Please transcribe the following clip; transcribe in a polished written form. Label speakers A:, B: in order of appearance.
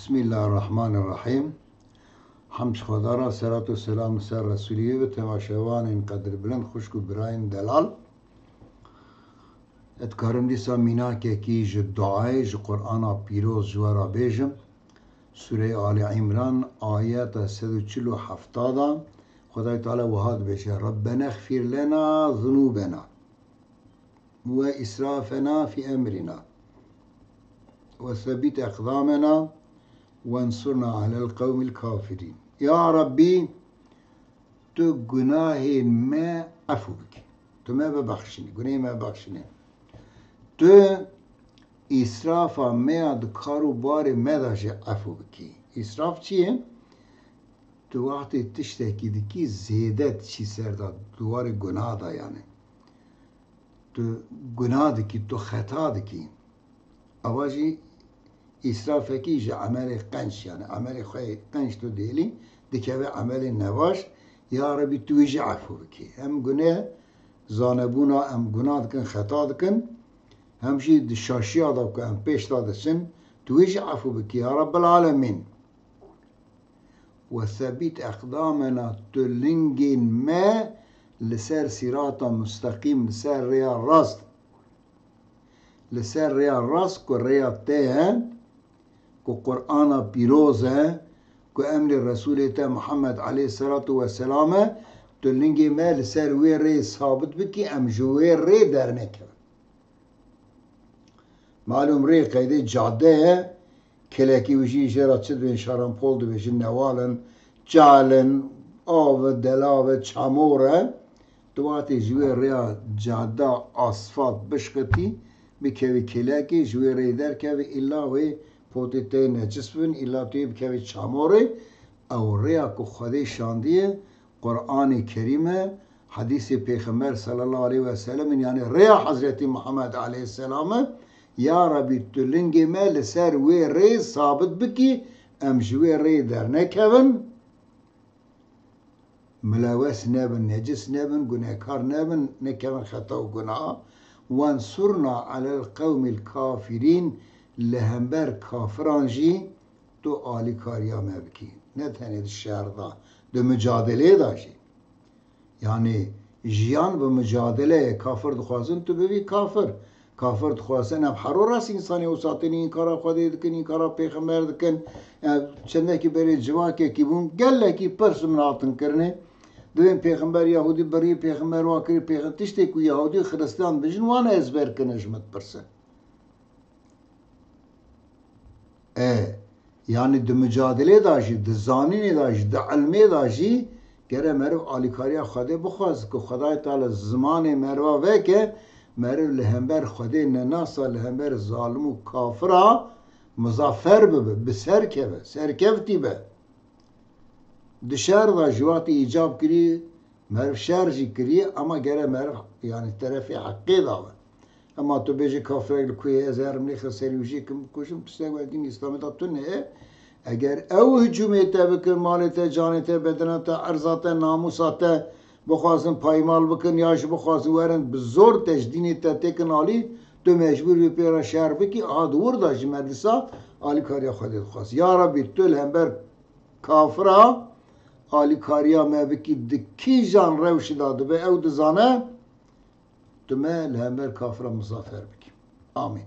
A: بسم الله الرحمن الرحیم. حمد خدا را، صلات و سلام سر رسولیه و تماشاوان این قدر بلند خوشک و براین دلال اتکارم دیسا مینا که کیج دعای ج قرآن پیروز جوارا بیجم سوره آل عمران آیت 147 خدای تعالی وهاد بشه ربنا اغفر لنا ذنوبنا و اسرافنا في امرنا وثبت اقدامنا وانصرنا على القوم الكافرين. یا ربی تو گناه ما عفو بکی، تو ما ببخشنی، گناه ما ببخشنی، تو اسراف ما دکارو بار ما داشته عفو بکی. اسراف چیه؟ تو وقتی تشتکی دکی زیادت چی سر داد دوار گناه دا، یعنی تو گناه دکی، تو خطا دکی، اواجی اسراف کی جا عمل قنش، یعنی عمل خواه قنش تو دیلی دکوه عمل نواش. یا ربی تویج عفو بکی، هم گناه زانبونا هم گناه دکن، خطا دکن، همشی شاشی آداب که هم پیش دادسن، تویج عفو بکی یا رب العالمین. و ثبت اقدامنا تلنگین ما لسر صراط مستقیم، لسر ریا راست، لسر ریا راست که ریا ته که قرآن پیروز ہے، که امر رسول تا محمد علیه الصلاة والسلام تو لنگی ما لسر وی ری ثابت بکی، ام جوی ری در نکن. معلوم ری قیده جاده ہے، کلکی وشی جرا چد بین شارم پول دو بشن نوالن جالن آو دلاو چاموره دوات جوی ریا جاده آسفالت بشکتی بکوی کلکی جوی ری در کوی الا وی پوتیته نجس بین الا توی بکوی چاموره. او ریا که خودی شاندیه قرآن کریمه حدیث پیغمبر صلی الله علیه و سلم، یعنی ریا حضرت محمد علیه السلام. یا ربی تو لنگی ما لسر وی ری ثابت بکی، ام جوی ری در نکون، ملوث نبن، نجس نبن، گناهکار نبن، نکون خطا و گناه. وانصرنا على القوم الكافرين لهمبر کافران جی تو آلی کاریا ما بکی، نه تنید شهر دا دو مجادله داشی، یعنی جیان به مجادله کافر دخوازن تو ببی کافر، کافر دخوازن اب حرو راست انسانی و ساتنی این کارا خودی دکن، این کارا پیغمبر دکن، چنده که بری جواکه کی بون گله کی پرس مناتن کرنه. دویم پیغمبر یهودی بری پیغمبر واکری پیغمبر تشتی که یهودی خرستان بجن وانا ازبر کنه جمت پرسه. یعنی د مجادله داشی، د زانین داشی، د علمه داشی، گره مرو آلیکاریا خوده بخواست که خدای تعالی زمان مروا وکه مرو لهمبر خوده نناسا لهمبر ظالم و کافرا مظافر ببه، بسرکبه، سرکفتی به د شهر دا جواتی ایجاب کری مرو شهر جی کری، اما گره مرو یعنی طرفی حقی داوه. اما تو بیجی کافر کوی ازهرم نیخه سریوشی کم کشم پسته و دین اسلامی تا تو نه. اگر او هجومیتا بکن، مالتا، جانتا، بدنتا، ارزاتا، ناموساتا بخواستن پایمال بکن، یاش بخواستن ورن بزور تجدینتا تکن آلی، تو مجبور بی پیرا شهر بکی آدور داشتی مدرسا آلی کاریا خودت خواست. یا ربی تو لهمبر کافرا آلی کاریا ما بکی دکی جان روش داده به او دزانه تو ما لهمبر کافرا مزافر بکی. آمین.